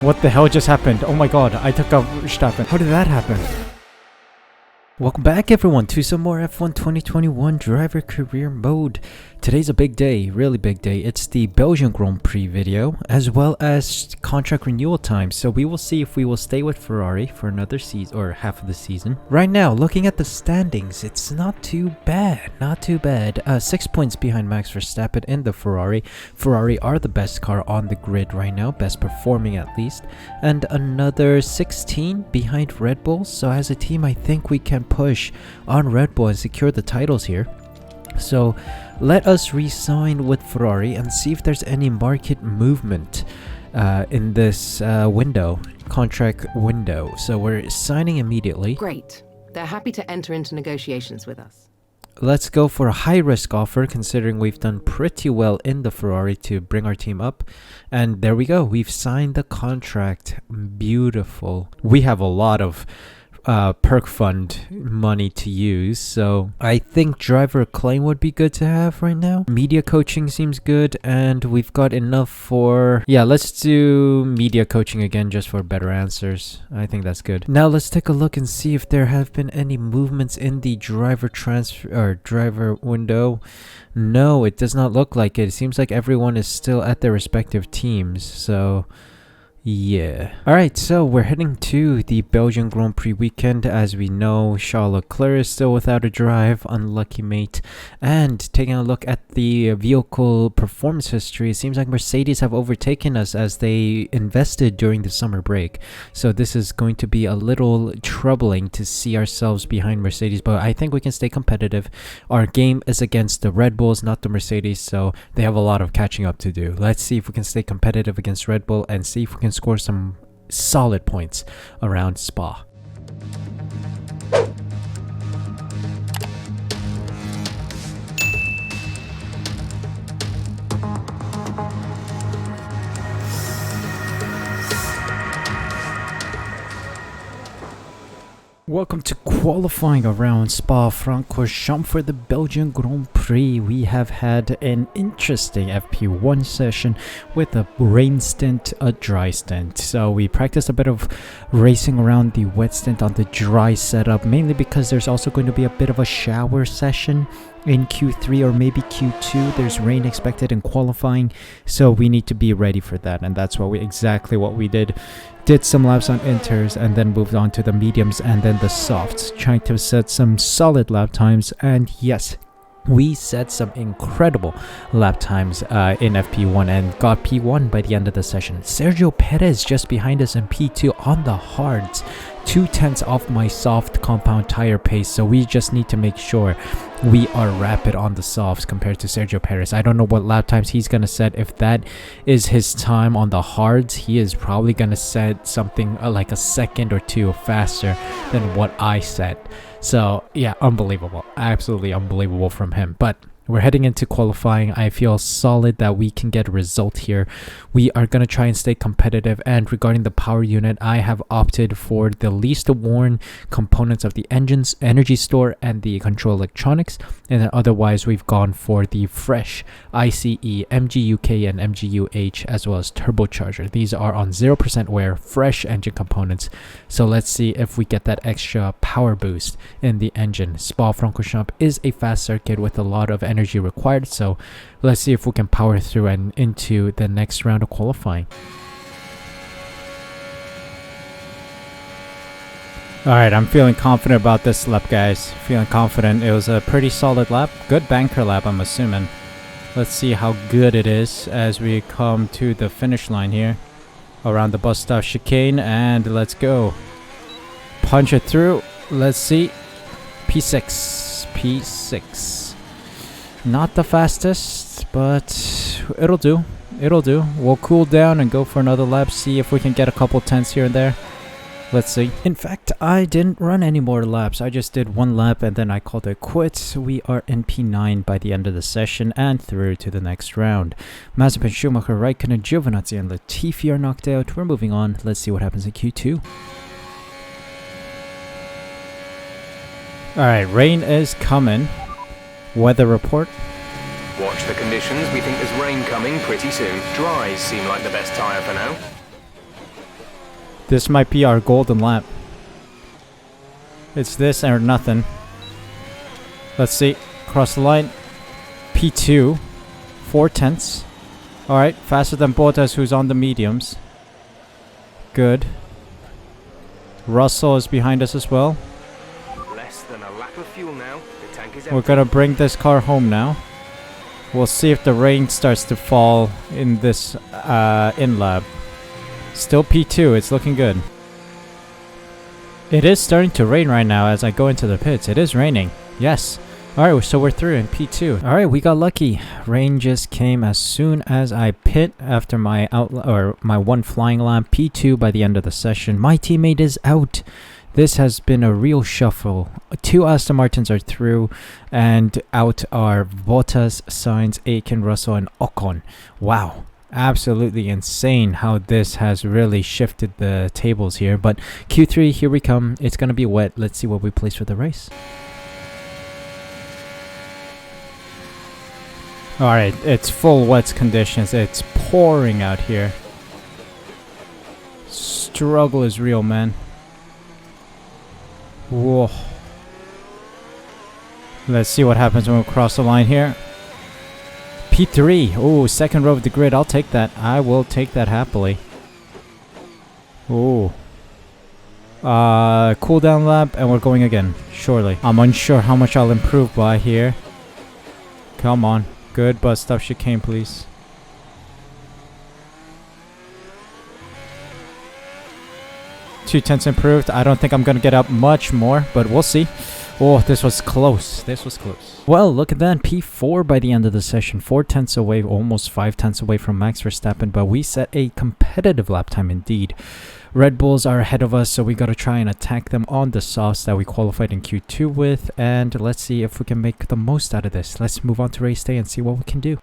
What the hell just happened? Oh my god, I took a Verstappen. How did that happen? Welcome back everyone to some more F1 2021 driver career mode. Today's a big day, really big day. It's the Belgian Grand Prix video as well as contract renewal time. So we will see if we will stay with Ferrari for another season or half of the season. Right now, looking at the standings, it's not too bad, not too bad. 6 points behind Max Verstappen in the Ferrari. Ferrari are the best car on the grid right now, best performing at least. And another 16 behind Red Bull. So as a team, I think we can push on Red Bull and secure the titles here. So let us re-sign with Ferrari and see if there's any market movement in this contract window. So we're signing immediately. Great. They're happy to enter into negotiations with us. Let's go for a high-risk offer, considering we've done pretty well in the Ferrari to bring our team up. And there we go. We've signed the contract. Beautiful. We have a lot of perk fund money to use, so I think driver acclaim would be good to have right now. Media coaching seems good, and we've got enough for let's do media coaching again just for better answers. I think that's good. Now let's take a look and see if there have been any movements in the driver transfer or driver window. No, it does not look like it. It seems like everyone is still at their respective teams, so yeah. Alright, so we're heading to the Belgian Grand Prix weekend. As we know, Charles Leclerc is still without a drive, unlucky mate. And taking a look at the vehicle performance history, it seems like Mercedes have overtaken us as they invested during the summer break. So this is going to be a little troubling to see ourselves behind Mercedes, but I think we can stay competitive. Our game is against the Red Bulls, not the Mercedes, so they have a lot of catching up to do. Let's see if we can stay competitive against Red Bull and see if we can score some solid points around Spa. Welcome to qualifying around Spa-Francorchamps for the Belgian Grand Prix. We have had an interesting FP1 session with a rain stint, a dry stint. So we practiced a bit of racing around the wet stint on the dry setup, mainly because there's also going to be a bit of a shower session in Q3 or maybe Q2. There's rain expected in qualifying, so we need to be ready for that, and that's exactly what we did. Did some laps on inters and then moved on to the mediums and then the softs, trying to set some solid lap times. And yes, we set some incredible lap times in FP1 and got P1 by the end of the session. Sergio Perez just behind us in P2 on the hards, 0.2 off my soft compound tire pace, so we just need to make sure we are rapid on the softs compared to Sergio Perez. I don't know what lap times he's going to set. If that is his time on the hards, he is probably going to set something like a second or two faster than what I set. So yeah, unbelievable, absolutely unbelievable from him. But we're heading into qualifying. I feel solid that we can get a result here. We are going to try and stay competitive. And regarding the power unit, I have opted for the least worn components of the engine's energy store and the control electronics. And then otherwise, we've gone for the fresh ICE, MGUK, and MGUH, as well as turbocharger. These are on 0% wear, fresh engine components. So let's see if we get that extra power boost in the engine. Spa-Francorchamps is a fast circuit with a lot of energy required, so let's see if we can power through and into the next round of qualifying. Alright, I'm feeling confident about this lap, guys. Feeling confident. It was a pretty solid lap. Good banker lap, I'm assuming. Let's see how good it is as we come to the finish line here around the bus stop chicane, and let's go. Punch it through. Let's see. P6. Not the fastest, but it'll do. We'll cool down and go for another lap, see if we can get a couple tenths here and there. Let's see. In fact, I didn't run any more laps. I just did one lap and then I called it quits. We are in P9 by the end of the session and through to the next round. Mazepin, Schumacher, Raikkonen, Giovinazzi, and Latifi are knocked out. We're moving on. Let's see what happens in Q2. Alright, rain is coming. Weather report. Watch the conditions. We think there's rain coming pretty soon. Dries seem like the best tyre for now. This might be our golden lap. It's this or nothing. Let's see. Cross the line. P2. 4/10. Alright, faster than Bottas, who's on the mediums. Good. Russell is behind us as well. Less than a lap of fuel now. The tank is empty. We're gonna bring this car home now. We'll see if the rain starts to fall in this in-lab. Still P2, it's looking good. It is starting to rain right now as I go into the pits. It is raining. Yes. Alright, so we're through in P2. Alright, we got lucky. Rain just came as soon as I pit after my my one flying lap. P2 by the end of the session. My teammate is out. This has been a real shuffle. 2 Aston Martins are through, and out are Bottas, Sainz, Aitken, Russell, and Ocon. Wow. Absolutely insane how this has really shifted the tables here. But Q3, here we come. It's going to be wet. Let's see what we place for the race. Alright, it's full wet conditions. It's pouring out here. Struggle is real, man. Whoa. Let's see what happens when we cross the line here. P3. Oh, second row of the grid. I'll take that. I will take that happily. Oh. Cooldown lap, and we're going again. Surely. I'm unsure how much I'll improve by here. Come on. Good, but stop chicane, please. Two tenths improved. I don't think I'm gonna get up much more, but we'll see. Oh, this was close. This was close. Well, look at that. P4 by the end of the session. 4 tenths away, almost 5 tenths away from Max Verstappen, but we set a competitive lap time indeed. Red Bulls are ahead of us, so we gotta try and attack them on the softs that we qualified in Q2 with, and let's see if we can make the most out of this. Let's move on to race day and see what we can do.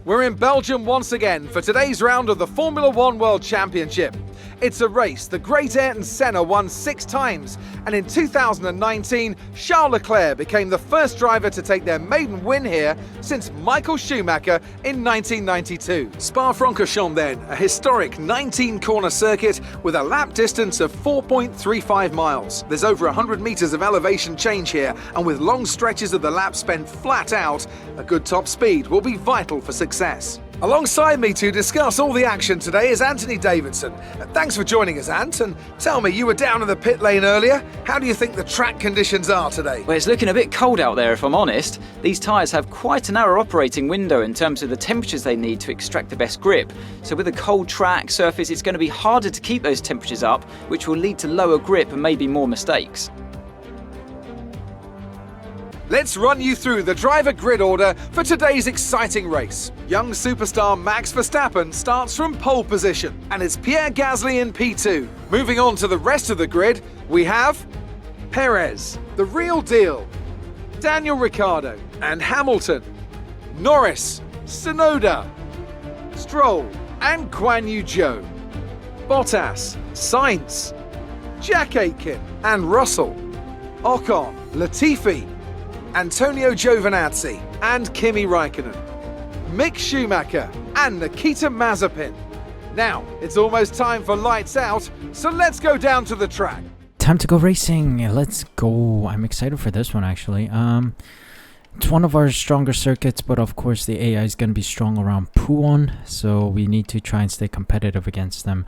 We're in Belgium once again for today's round of the Formula One World Championship. It's a race the great Ayrton Senna won 6 times, and in 2019, Charles Leclerc became the first driver to take their maiden win here since Michael Schumacher in 1992. Spa-Francorchamps then, a historic 19-corner circuit with a lap distance of 4.35 miles. There's over 100 metres of elevation change here, and with long stretches of the lap spent flat out, a good top speed will be vital for success. Alongside me to discuss all the action today is Anthony Davidson. Thanks for joining us, Ant, and tell me, you were down in the pit lane earlier. How do you think the track conditions are today? Well, it's looking a bit cold out there, if I'm honest. These tyres have quite a narrow operating window in terms of the temperatures they need to extract the best grip. So with a cold track surface, it's going to be harder to keep those temperatures up, which will lead to lower grip and maybe more mistakes. Let's run you through the driver grid order for today's exciting race. Young superstar Max Verstappen starts from pole position, and it's Pierre Gasly in P2. Moving on to the rest of the grid, we have Perez, the real deal, Daniel Ricciardo and Hamilton, Norris, Tsunoda, Stroll and Guan Yu Zhou, Bottas, Sainz, Jack Aitken and Russell, Ocon, Latifi, Antonio Giovinazzi and Kimi Raikkonen, Mick Schumacher and Nikita Mazepin. Now, it's almost time for lights out, so let's go down to the track. Time to go racing. Let's go. I'm excited for this one, actually. It's one of our stronger circuits, but of course the AI is going to be strong around Pouon, so we need to try and stay competitive against them.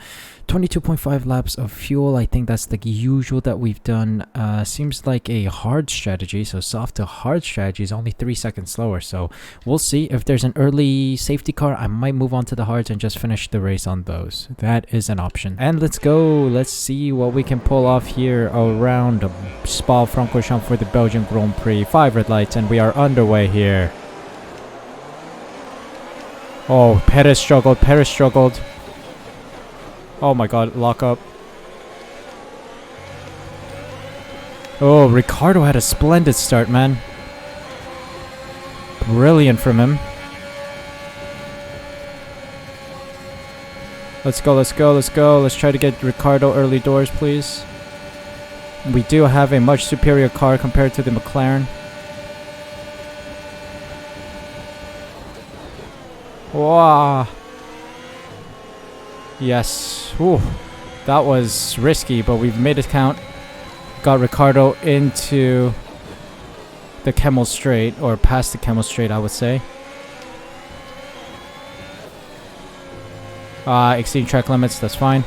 22.5 laps of fuel, I think that's the usual that we've done. Seems like a hard strategy, so soft to hard strategy is only 3 seconds slower, so we'll see. If there's an early safety car, I might move on to the hards and just finish the race on those. That is an option. And let's go. Let's see what we can pull off here around Spa-Francorchamps for the Belgian Grand Prix. 5 red lights and we are underway here. Oh, Perez struggled. Perez struggled. Oh my god, lock up. Oh, Ricciardo had a splendid start, man. Brilliant from him. Let's go, let's go, let's go. Let's try to get Ricciardo early doors, please. We do have a much superior car compared to the McLaren. Wow. Yes. Ooh, that was risky, but we've made it count. Got Ricardo into the Camel Straight, or past the Camel Straight, I would say. Exceeding track limits, that's fine.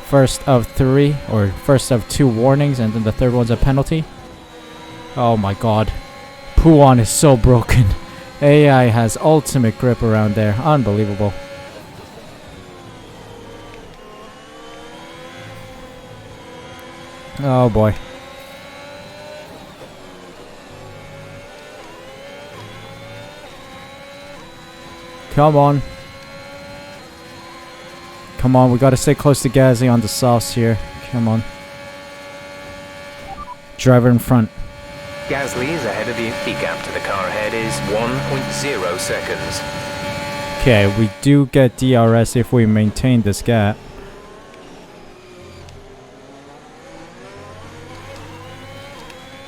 First of 3, or first of 2 warnings, and then the third one's a penalty. Oh my god. Puan is so broken. AI has ultimate grip around there. Unbelievable. Oh boy. Come on. Come on, we gotta stay close to Gasly on the softs here. Come on. Driver in front. Gasly is ahead of the gap to the car ahead is 1.0 seconds. Okay, we do get DRS if we maintain this gap.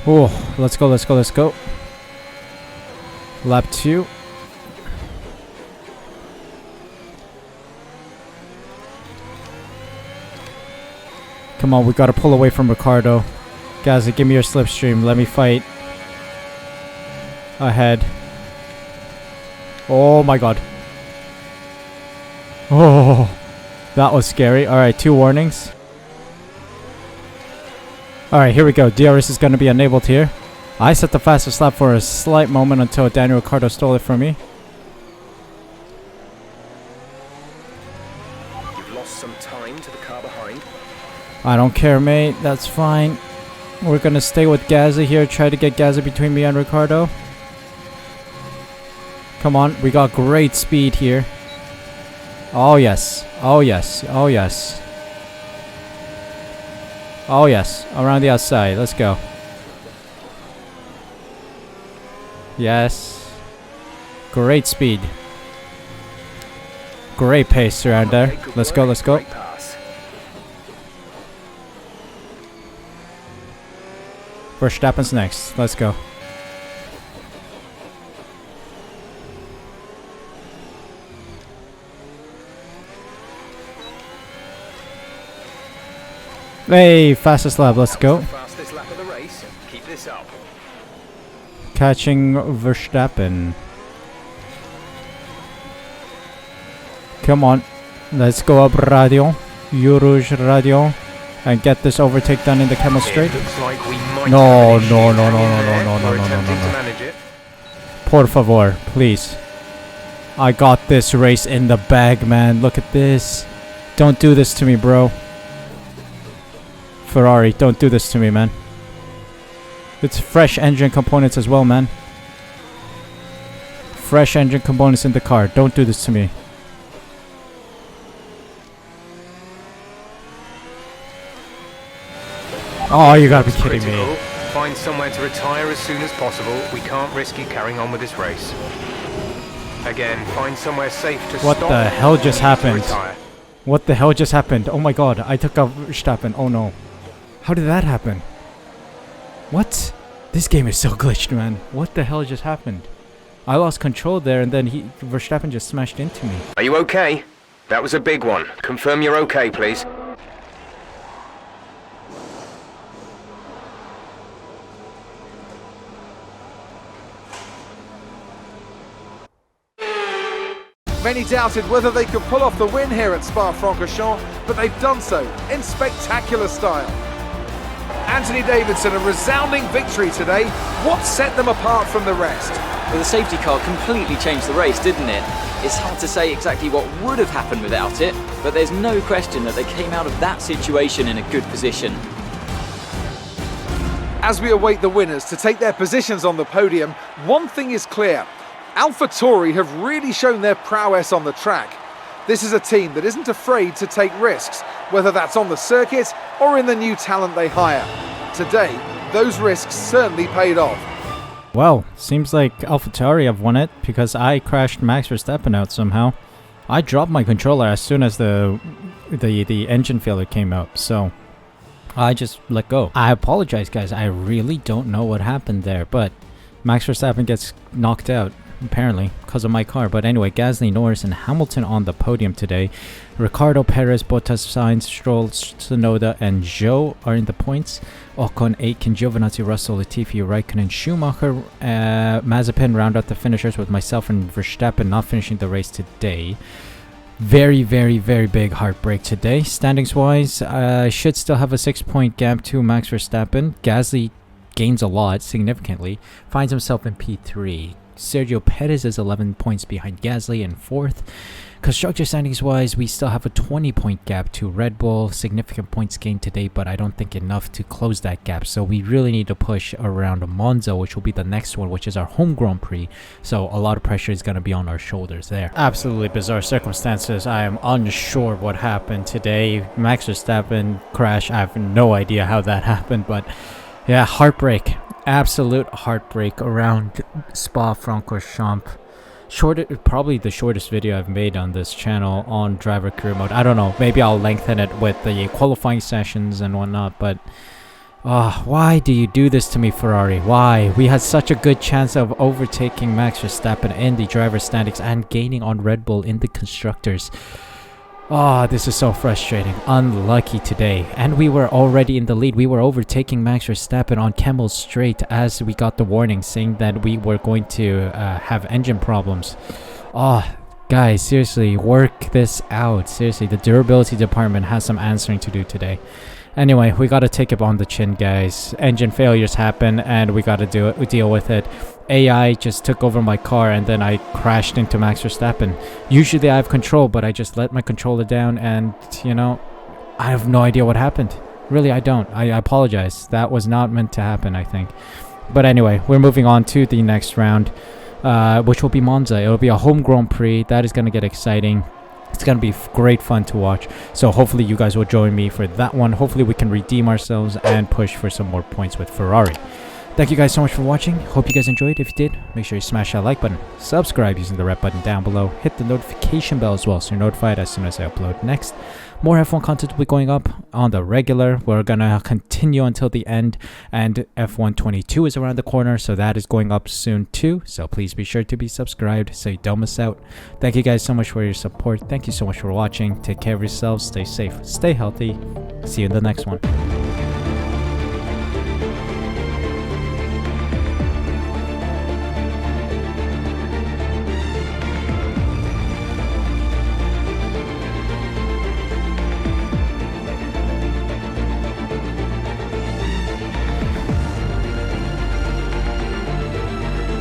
Oh, let's go, let's go, let's go. Lap 2. Come on, we gotta pull away from Ricardo. Gasly, give me your slipstream. Let me fight. Ahead. Oh my god. Oh, that was scary. Alright, 2 warnings. Alright, here we go. DRS is gonna be enabled here. I set the fastest lap for a slight moment until Daniel Ricciardo stole it from me. You've lost some time to the car behind. I don't care, mate. That's fine. We're gonna stay with Gasly here. Try to get Gasly between me and Ricardo. Come on. We got great speed here. Oh, yes. Oh, yes. Oh, yes. Oh, yes. Around the outside. Let's go. Yes. Great speed. Great pace around there. Let's go, let's go. Verstappen's next. Let's go. Hey, fastest lap. Let's go. Fastest lap of the race. Keep this up. Catching Verstappen. Come on. Let's go up radio. Rouge radio. And get this overtake done in the Camel Straight. Like no. Por favor, please. I got this race in the bag, man. Look at this. Don't do this to me, bro. Ferrari, don't do this to me, man. It's fresh engine components as well, man. Fresh engine components in the car. Don't do this to me. Oh, you gotta be kidding me. Find somewhere to retire as soon as possible. We can't risk you carrying on with this race. Again, find somewhere safe to stop. What the hell just happened? What the hell just happened? Oh my god, I took out Verstappen. Oh no. How did that happen? What? This game is so glitched, man. What the hell just happened? I lost control there and then Verstappen just smashed into me. Are you okay? That was a big one. Confirm you're okay, please. Many doubted whether they could pull off the win here at Spa-Francorchamps, but they've done so in spectacular style. Anthony Davidson, a resounding victory today. What set them apart from the rest? Well, the safety car completely changed the race, didn't it? It's hard to say exactly what would have happened without it, but there's no question that they came out of that situation in a good position. As we await the winners to take their positions on the podium, one thing is clear. AlphaTauri have really shown their prowess on the track. This is a team that isn't afraid to take risks, whether that's on the circuit or in the new talent they hire. Today, those risks certainly paid off. Well, seems like AlphaTauri have won it because I crashed Max Verstappen out somehow. I dropped my controller as soon as the engine failure came up, so I just let go. I apologize, guys. I really don't know what happened there, but Max Verstappen gets knocked out. apparently, because of my car. But anyway, Gasly, Norris, and Hamilton on the podium today. Ricardo, Perez, Bottas, Sainz, Stroll, Tsunoda, and Zhou are in the points. Ocon, Aitken, Giovinazzi, Russell, Latifi, Raikkonen, Schumacher, Mazepin round out the finishers, with myself and Verstappen not finishing the race today. Very, very, very big heartbreak today. Standings wise, I should still have a 6-point gap to Max Verstappen. Gasly gains a lot, significantly, finds himself in P3. Sergio Perez is 11 points behind Gasly in 4th. Constructor standings wise, we still have a 20-point gap to Red Bull. Significant points gained today, but I don't think enough to close that gap. So we really need to push around Monza, which will be the next one, which is our home Grand Prix. So a lot of pressure is going to be on our shoulders there. Absolutely bizarre circumstances. I am unsure what happened today. Max Verstappen crash. I have no idea how that happened, but yeah, heartbreak. Absolute heartbreak around Spa-Francorchamps. Probably the shortest video I've made on this channel on driver career mode. I don't know, maybe I'll lengthen it with the qualifying sessions and whatnot, but why do you do this to me, Ferrari? Why? We had such a good chance of overtaking Max Verstappen in the driver standings and gaining on Red Bull in the constructors. This is so frustrating. Unlucky today. And we were already in the lead. We were overtaking Max Verstappen on Kemmel Straight as we got the warning saying that we were going to have engine problems. Guys, seriously, work this out. Seriously, the durability department has some answering to do today. Anyway, we gotta take it on the chin, guys. Engine failures happen and we gotta deal with it. AI just took over my car and then I crashed into Max Verstappen. Usually I have control, but I just let my controller down and, I have no idea what happened. Really, I don't. I apologize. That was not meant to happen, I think. But anyway, we're moving on to the next round, which will be Monza. It'll be a home Grand Prix. That is going to get exciting. It's going to be great fun to watch. So hopefully you guys will join me for that one. Hopefully we can redeem ourselves and push for some more points with Ferrari. Thank you guys so much for watching. Hope you guys enjoyed. If you did, make sure you smash that like button. Subscribe using the red button down below. Hit the notification bell as well so you're notified as soon as I upload next. More F1 content will be going up on the regular. We're going to continue until the end. And F1 22 is around the corner, so that is going up soon too. So please be sure to be subscribed so you don't miss out. Thank you guys so much for your support. Thank you so much for watching. Take care of yourselves. Stay safe. Stay healthy. See you in the next one.